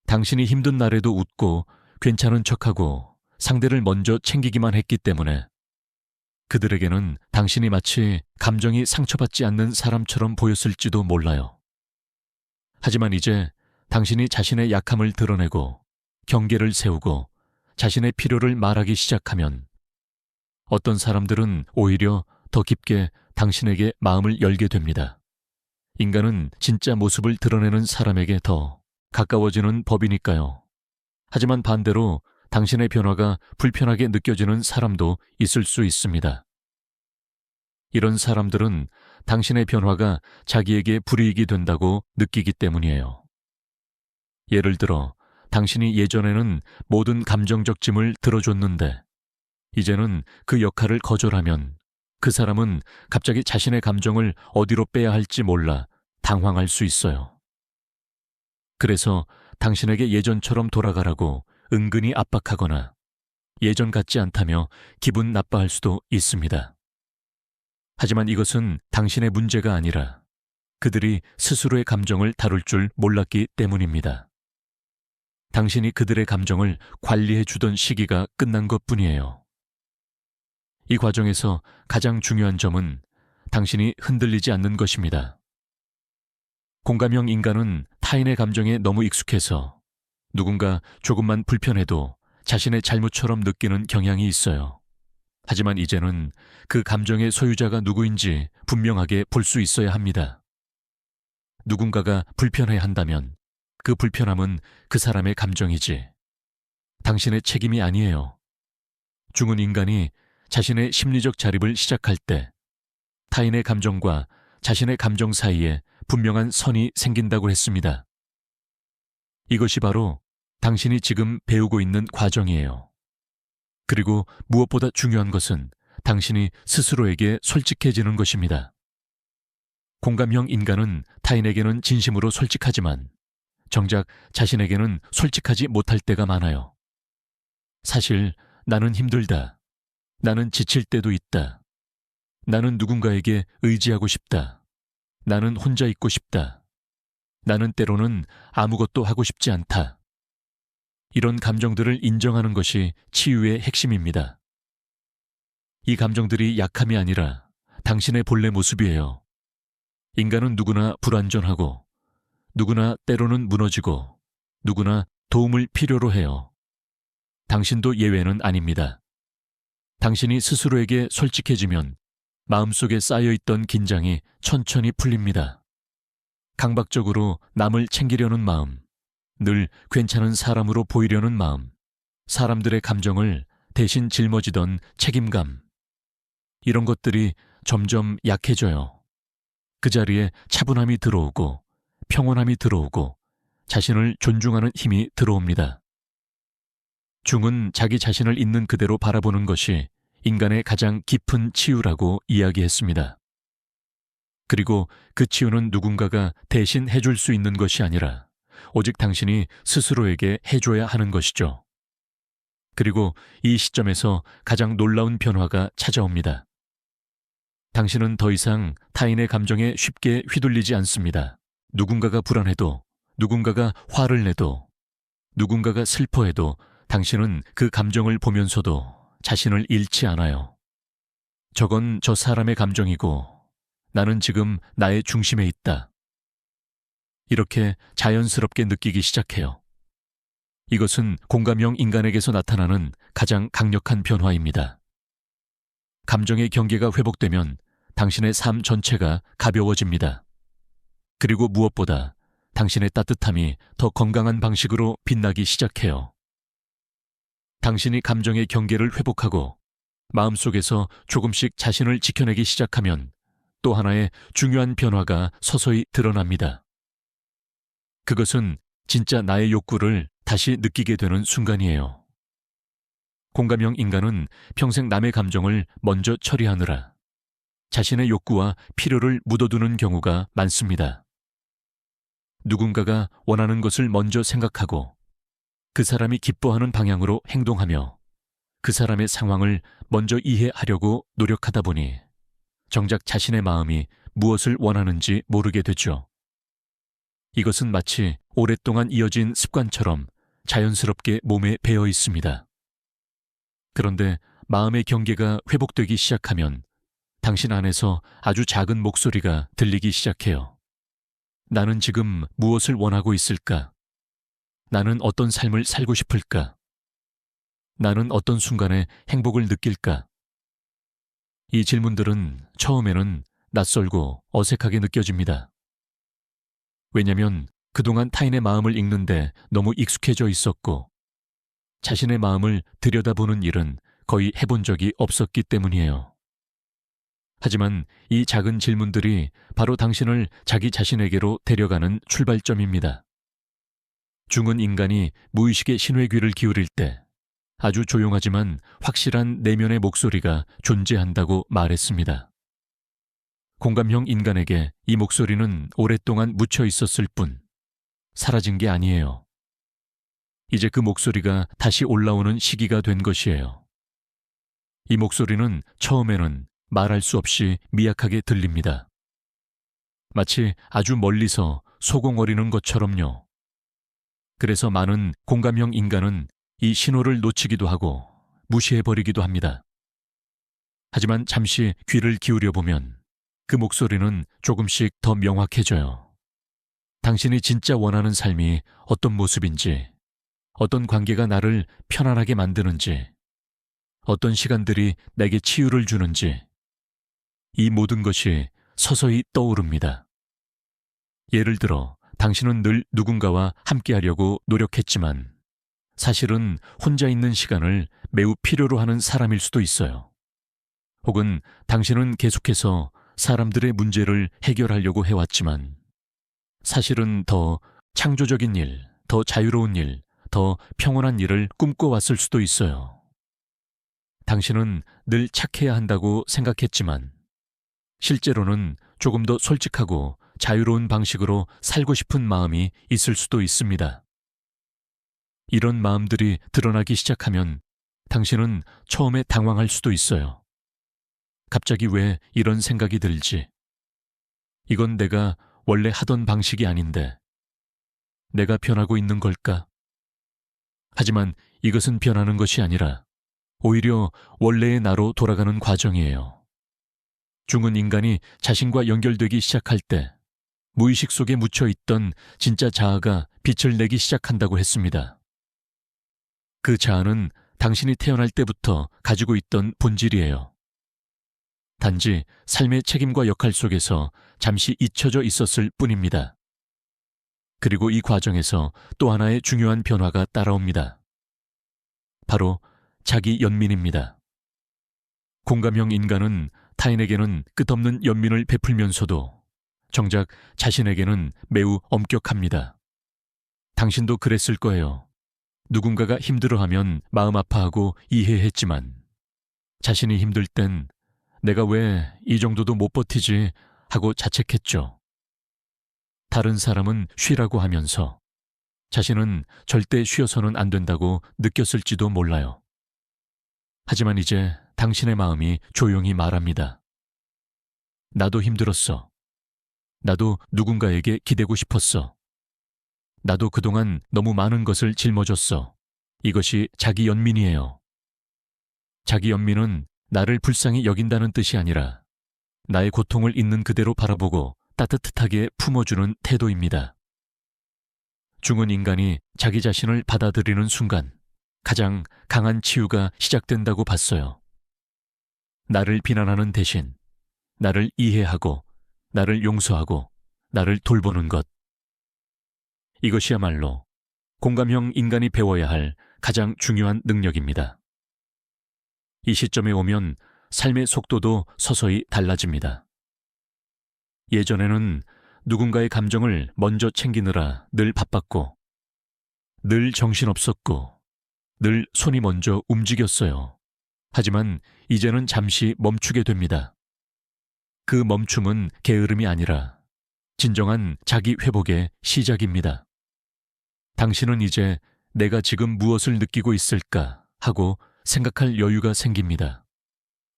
당신이 힘든 날에도 웃고 괜찮은 척하고 상대를 먼저 챙기기만 했기 때문에 그들에게는 당신이 마치 감정이 상처받지 않는 사람처럼 보였을지도 몰라요. 하지만 이제 당신이 자신의 약함을 드러내고 경계를 세우고 자신의 필요를 말하기 시작하면 어떤 사람들은 오히려 더 깊게 당신에게 마음을 열게 됩니다. 인간은 진짜 모습을 드러내는 사람에게 더 가까워지는 법이니까요. 하지만 반대로 당신의 변화가 불편하게 느껴지는 사람도 있을 수 있습니다. 이런 사람들은 당신의 변화가 자기에게 불이익이 된다고 느끼기 때문이에요. 예를 들어 당신이 예전에는 모든 감정적 짐을 들어줬는데 이제는 그 역할을 거절하면 그 사람은 갑자기 자신의 감정을 어디로 빼야 할지 몰라 당황할 수 있어요. 그래서 당신에게 예전처럼 돌아가라고 은근히 압박하거나 예전 같지 않다며 기분 나빠할 수도 있습니다. 하지만 이것은 당신의 문제가 아니라 그들이 스스로의 감정을 다룰 줄 몰랐기 때문입니다. 당신이 그들의 감정을 관리해 주던 시기가 끝난 것뿐이에요. 이 과정에서 가장 중요한 점은 당신이 흔들리지 않는 것입니다. 공감형 인간은 타인의 감정에 너무 익숙해서 누군가 조금만 불편해도 자신의 잘못처럼 느끼는 경향이 있어요. 하지만 이제는 그 감정의 소유자가 누구인지 분명하게 볼 수 있어야 합니다. 누군가가 불편해한다면 그 불편함은 그 사람의 감정이지 당신의 책임이 아니에요. 중은 인간이 자신의 심리적 자립을 시작할 때 타인의 감정과 자신의 감정 사이에 분명한 선이 생긴다고 했습니다. 이것이 바로 당신이 지금 배우고 있는 과정이에요. 그리고 무엇보다 중요한 것은 당신이 스스로에게 솔직해지는 것입니다. 공감형 인간은 타인에게는 진심으로 솔직하지만 정작 자신에게는 솔직하지 못할 때가 많아요. 사실 나는 힘들다. 나는 지칠 때도 있다. 나는 누군가에게 의지하고 싶다. 나는 혼자 있고 싶다. 나는 때로는 아무것도 하고 싶지 않다. 이런 감정들을 인정하는 것이 치유의 핵심입니다. 이 감정들이 약함이 아니라 당신의 본래 모습이에요. 인간은 누구나 불완전하고 누구나 때로는 무너지고 누구나 도움을 필요로 해요. 당신도 예외는 아닙니다. 당신이 스스로에게 솔직해지면 마음속에 쌓여있던 긴장이 천천히 풀립니다. 강박적으로 남을 챙기려는 마음, 늘 괜찮은 사람으로 보이려는 마음, 사람들의 감정을 대신 짊어지던 책임감, 이런 것들이 점점 약해져요. 그 자리에 차분함이 들어오고 평온함이 들어오고 자신을 존중하는 힘이 들어옵니다. 중은 자기 자신을 있는 그대로 바라보는 것이 인간의 가장 깊은 치유라고 이야기했습니다. 그리고 그 치유는 누군가가 대신 해줄 수 있는 것이 아니라 오직 당신이 스스로에게 해줘야 하는 것이죠. 그리고 이 시점에서 가장 놀라운 변화가 찾아옵니다. 당신은 더 이상 타인의 감정에 쉽게 휘둘리지 않습니다. 누군가가 불안해도, 누군가가 화를 내도, 누군가가 슬퍼해도 당신은 그 감정을 보면서도 자신을 잃지 않아요. 저건 저 사람의 감정이고 나는 지금 나의 중심에 있다. 이렇게 자연스럽게 느끼기 시작해요. 이것은 공감형 인간에게서 나타나는 가장 강력한 변화입니다. 감정의 경계가 회복되면 당신의 삶 전체가 가벼워집니다. 그리고 무엇보다 당신의 따뜻함이 더 건강한 방식으로 빛나기 시작해요. 당신이 감정의 경계를 회복하고 마음속에서 조금씩 자신을 지켜내기 시작하면 또 하나의 중요한 변화가 서서히 드러납니다. 그것은 진짜 나의 욕구를 다시 느끼게 되는 순간이에요. 공감형 인간은 평생 남의 감정을 먼저 처리하느라 자신의 욕구와 필요를 묻어두는 경우가 많습니다. 누군가가 원하는 것을 먼저 생각하고 그 사람이 기뻐하는 방향으로 행동하며 그 사람의 상황을 먼저 이해하려고 노력하다 보니 정작 자신의 마음이 무엇을 원하는지 모르게 되죠. 이것은 마치 오랫동안 이어진 습관처럼 자연스럽게 몸에 배어 있습니다. 그런데 마음의 경계가 회복되기 시작하면 당신 안에서 아주 작은 목소리가 들리기 시작해요. 나는 지금 무엇을 원하고 있을까? 나는 어떤 삶을 살고 싶을까? 나는 어떤 순간에 행복을 느낄까? 이 질문들은 처음에는 낯설고 어색하게 느껴집니다. 왜냐하면 그동안 타인의 마음을 읽는데 너무 익숙해져 있었고 자신의 마음을 들여다보는 일은 거의 해본 적이 없었기 때문이에요. 하지만 이 작은 질문들이 바로 당신을 자기 자신에게로 데려가는 출발점입니다. 중은 인간이 무의식의 신호의 귀를 기울일 때 아주 조용하지만 확실한 내면의 목소리가 존재한다고 말했습니다. 공감형 인간에게 이 목소리는 오랫동안 묻혀 있었을 뿐 사라진 게 아니에요. 이제 그 목소리가 다시 올라오는 시기가 된 것이에요. 이 목소리는 처음에는 말할 수 없이 미약하게 들립니다. 마치 아주 멀리서 소공어리는 것처럼요. 그래서 많은 공감형 인간은 이 신호를 놓치기도 하고 무시해버리기도 합니다. 하지만 잠시 귀를 기울여 보면 그 목소리는 조금씩 더 명확해져요. 당신이 진짜 원하는 삶이 어떤 모습인지, 어떤 관계가 나를 편안하게 만드는지, 어떤 시간들이 내게 치유를 주는지, 이 모든 것이 서서히 떠오릅니다. 예를 들어 당신은 늘 누군가와 함께하려고 노력했지만 사실은 혼자 있는 시간을 매우 필요로 하는 사람일 수도 있어요. 혹은 당신은 계속해서 사람들의 문제를 해결하려고 해왔지만 사실은 더 창조적인 일, 더 자유로운 일, 더 평온한 일을 꿈꿔왔을 수도 있어요. 당신은 늘 착해야 한다고 생각했지만 실제로는 조금 더 솔직하고 자유로운 방식으로 살고 싶은 마음이 있을 수도 있습니다. 이런 마음들이 드러나기 시작하면 당신은 처음에 당황할 수도 있어요. 갑자기 왜 이런 생각이 들지? 이건 내가 원래 하던 방식이 아닌데 내가 변하고 있는 걸까? 하지만 이것은 변하는 것이 아니라 오히려 원래의 나로 돌아가는 과정이에요. 중은 인간이 자신과 연결되기 시작할 때 무의식 속에 묻혀있던 진짜 자아가 빛을 내기 시작한다고 했습니다. 그 자아는 당신이 태어날 때부터 가지고 있던 본질이에요. 단지 삶의 책임과 역할 속에서 잠시 잊혀져 있었을 뿐입니다. 그리고 이 과정에서 또 하나의 중요한 변화가 따라옵니다. 바로 자기 연민입니다. 공감형 인간은 타인에게는 끝없는 연민을 베풀면서도 정작 자신에게는 매우 엄격합니다. 당신도 그랬을 거예요. 누군가가 힘들어하면 마음 아파하고 이해했지만 자신이 힘들 땐 내가 왜 이 정도도 못 버티지 하고 자책했죠. 다른 사람은 쉬라고 하면서 자신은 절대 쉬어서는 안 된다고 느꼈을지도 몰라요. 하지만 이제 당신의 마음이 조용히 말합니다. 나도 힘들었어. 나도 누군가에게 기대고 싶었어. 나도 그동안 너무 많은 것을 짊어졌어. 이것이 자기 연민이에요. 자기 연민은 나를 불쌍히 여긴다는 뜻이 아니라 나의 고통을 있는 그대로 바라보고 따뜻하게 품어주는 태도입니다. 죽은 인간이 자기 자신을 받아들이는 순간 가장 강한 치유가 시작된다고 봤어요. 나를 비난하는 대신 나를 이해하고 나를 용서하고 나를 돌보는 것. 이것이야말로 공감형 인간이 배워야 할 가장 중요한 능력입니다. 이 시점에 오면 삶의 속도도 서서히 달라집니다. 예전에는 누군가의 감정을 먼저 챙기느라 늘 바빴고, 늘 정신없었고, 늘 손이 먼저 움직였어요. 하지만 이제는 잠시 멈추게 됩니다. 그 멈춤은 게으름이 아니라 진정한 자기 회복의 시작입니다. 당신은 이제 내가 지금 무엇을 느끼고 있을까 하고 생각할 여유가 생깁니다.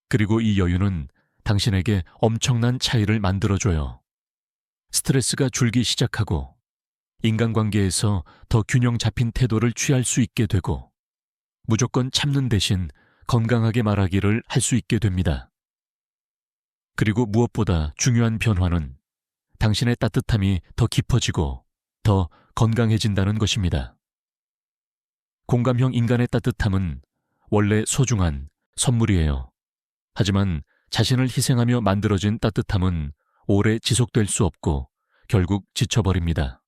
그리고 이 여유는 당신에게 엄청난 차이를 만들어줘요. 스트레스가 줄기 시작하고 인간관계에서 더 균형 잡힌 태도를 취할 수 있게 되고 무조건 참는 대신 건강하게 말하기를 할 수 있게 됩니다. 그리고 무엇보다 중요한 변화는 당신의 따뜻함이 더 깊어지고 더 건강해진다는 것입니다. 공감형 인간의 따뜻함은 원래 소중한 선물이에요. 하지만 자신을 희생하며 만들어진 따뜻함은 오래 지속될 수 없고 결국 지쳐버립니다.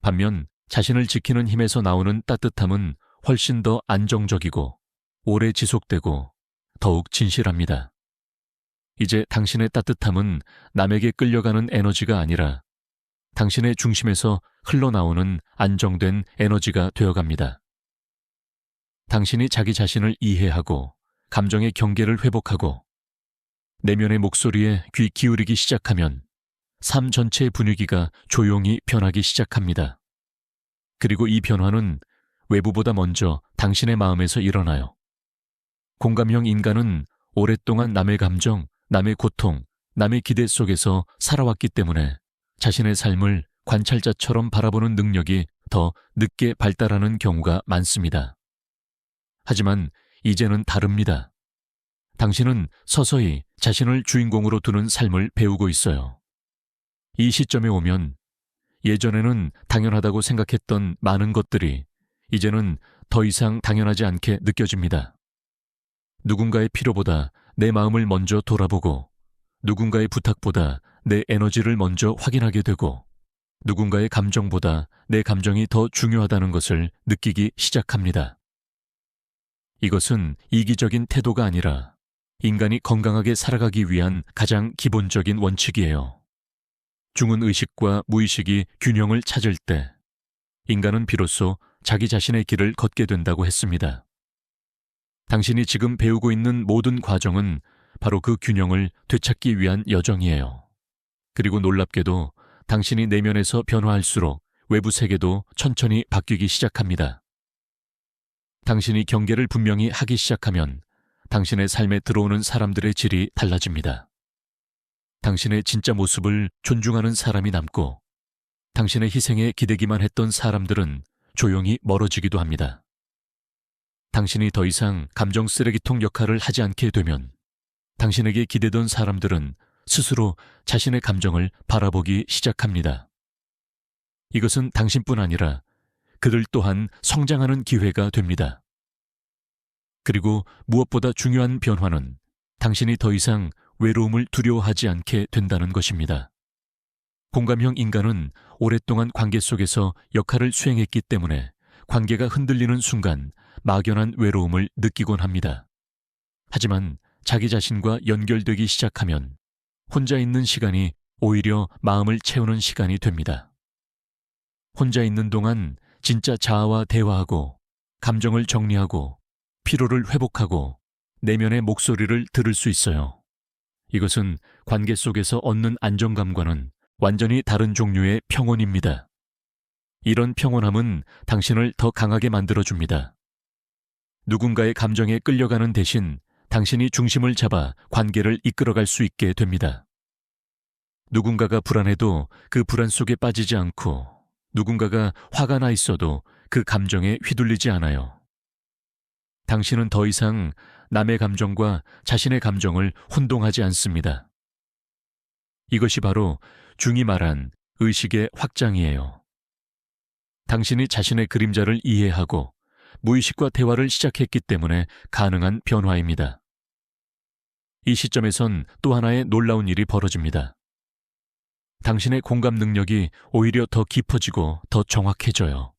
반면 자신을 지키는 힘에서 나오는 따뜻함은 훨씬 더 안정적이고 오래 지속되고 더욱 진실합니다. 이제 당신의 따뜻함은 남에게 끌려가는 에너지가 아니라 당신의 중심에서 흘러나오는 안정된 에너지가 되어갑니다. 당신이 자기 자신을 이해하고 감정의 경계를 회복하고 내면의 목소리에 귀 기울이기 시작하면 삶 전체의 분위기가 조용히 변하기 시작합니다. 그리고 이 변화는 외부보다 먼저 당신의 마음에서 일어나요. 공감형 인간은 오랫동안 남의 감정, 남의 고통, 남의 기대 속에서 살아왔기 때문에 자신의 삶을 관찰자처럼 바라보는 능력이 더 늦게 발달하는 경우가 많습니다. 하지만 이제는 다릅니다. 당신은 서서히 자신을 주인공으로 두는 삶을 배우고 있어요. 이 시점에 오면 예전에는 당연하다고 생각했던 많은 것들이 이제는 더 이상 당연하지 않게 느껴집니다. 누군가의 필요보다 내 마음을 먼저 돌아보고 누군가의 부탁보다 내 에너지를 먼저 확인하게 되고 누군가의 감정보다 내 감정이 더 중요하다는 것을 느끼기 시작합니다. 이것은 이기적인 태도가 아니라 인간이 건강하게 살아가기 위한 가장 기본적인 원칙이에요. 중은 의식과 무의식이 균형을 찾을 때 인간은 비로소 자기 자신의 길을 걷게 된다고 했습니다. 당신이 지금 배우고 있는 모든 과정은 바로 그 균형을 되찾기 위한 여정이에요. 그리고 놀랍게도 당신이 내면에서 변화할수록 외부 세계도 천천히 바뀌기 시작합니다. 당신이 경계를 분명히 하기 시작하면 당신의 삶에 들어오는 사람들의 질이 달라집니다. 당신의 진짜 모습을 존중하는 사람이 남고 당신의 희생에 기대기만 했던 사람들은 조용히 멀어지기도 합니다. 당신이 더 이상 감정 쓰레기통 역할을 하지 않게 되면 당신에게 기대던 사람들은 스스로 자신의 감정을 바라보기 시작합니다. 이것은 당신뿐 아니라 그들 또한 성장하는 기회가 됩니다. 그리고 무엇보다 중요한 변화는 당신이 더 이상 외로움을 두려워하지 않게 된다는 것입니다. 공감형 인간은 오랫동안 관계 속에서 역할을 수행했기 때문에 관계가 흔들리는 순간 막연한 외로움을 느끼곤 합니다. 하지만 자기 자신과 연결되기 시작하면 혼자 있는 시간이 오히려 마음을 채우는 시간이 됩니다. 혼자 있는 동안 진짜 자아와 대화하고 감정을 정리하고 피로를 회복하고 내면의 목소리를 들을 수 있어요. 이것은 관계 속에서 얻는 안정감과는 완전히 다른 종류의 평온입니다. 이런 평온함은 당신을 더 강하게 만들어줍니다. 누군가의 감정에 끌려가는 대신 당신이 중심을 잡아 관계를 이끌어갈 수 있게 됩니다. 누군가가 불안해도 그 불안 속에 빠지지 않고 누군가가 화가 나 있어도 그 감정에 휘둘리지 않아요. 당신은 더 이상 남의 감정과 자신의 감정을 혼동하지 않습니다. 이것이 바로 중이 말한 의식의 확장이에요. 당신이 자신의 그림자를 이해하고 무의식과 대화를 시작했기 때문에 가능한 변화입니다. 이 시점에선 또 하나의 놀라운 일이 벌어집니다. 당신의 공감 능력이 오히려 더 깊어지고 더 정확해져요.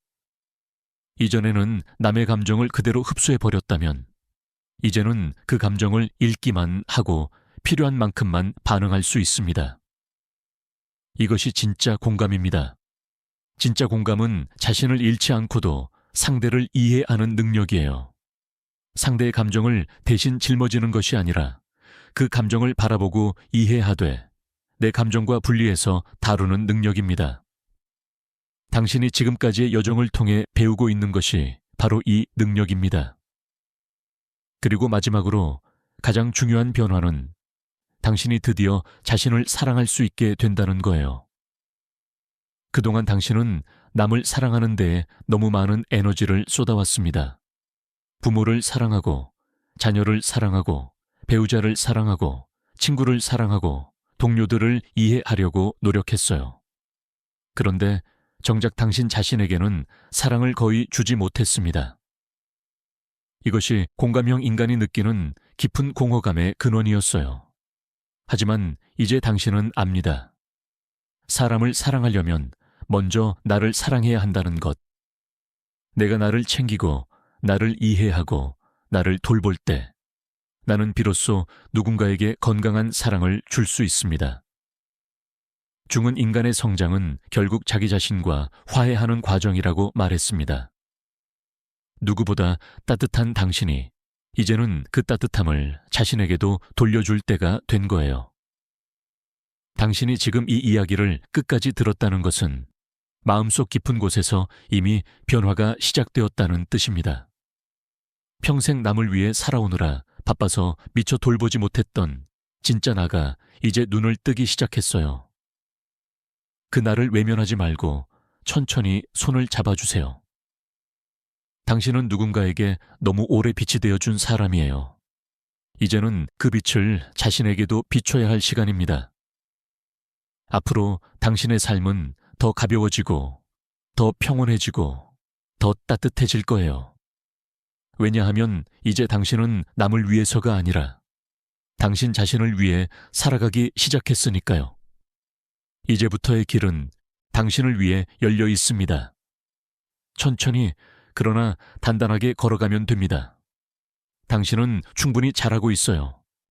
이전에는 남의 감정을 그대로 흡수해버렸다면 이제는 그 감정을 읽기만 하고 필요한 만큼만 반응할 수 있습니다. 이것이 진짜 공감입니다. 진짜 공감은 자신을 잃지 않고도 상대를 이해하는 능력이에요. 상대의 감정을 대신 짊어지는 것이 아니라 그 감정을 바라보고 이해하되 내 감정과 분리해서 다루는 능력입니다. 당신이 지금까지의 여정을 통해 배우고 있는 것이 바로 이 능력입니다. 그리고 마지막으로 가장 중요한 변화는 당신이 드디어 자신을 사랑할 수 있게 된다는 거예요. 그동안 당신은 남을 사랑하는 데에 너무 많은 에너지를 쏟아왔습니다. 부모를 사랑하고, 자녀를 사랑하고, 배우자를 사랑하고, 친구를 사랑하고, 동료들을 이해하려고 노력했어요. 그런데 정작 당신 자신에게는 사랑을 거의 주지 못했습니다. 이것이 공감형 인간이 느끼는 깊은 공허감의 근원이었어요. 하지만 이제 당신은 압니다. 사람을 사랑하려면 먼저 나를 사랑해야 한다는 것. 내가 나를 챙기고 나를 이해하고 나를 돌볼 때 나는 비로소 누군가에게 건강한 사랑을 줄 수 있습니다. 중은 인간의 성장은 결국 자기 자신과 화해하는 과정이라고 말했습니다. 누구보다 따뜻한 당신이 이제는 그 따뜻함을 자신에게도 돌려줄 때가 된 거예요. 당신이 지금 이 이야기를 끝까지 들었다는 것은 마음속 깊은 곳에서 이미 변화가 시작되었다는 뜻입니다. 평생 남을 위해 살아오느라 바빠서 미처 돌보지 못했던 진짜 나가 이제 눈을 뜨기 시작했어요. 그 나를 외면하지 말고 천천히 손을 잡아주세요. 당신은 누군가에게 너무 오래 빛이 되어준 사람이에요. 이제는 그 빛을 자신에게도 비춰야 할 시간입니다. 앞으로 당신의 삶은 더 가벼워지고, 더 평온해지고, 더 따뜻해질 거예요. 왜냐하면 이제 당신은 남을 위해서가 아니라 당신 자신을 위해 살아가기 시작했으니까요. 이제부터의 길은 당신을 위해 열려 있습니다. 천천히 그러나 단단하게 걸어가면 됩니다. 당신은 충분히 잘하고 있어요.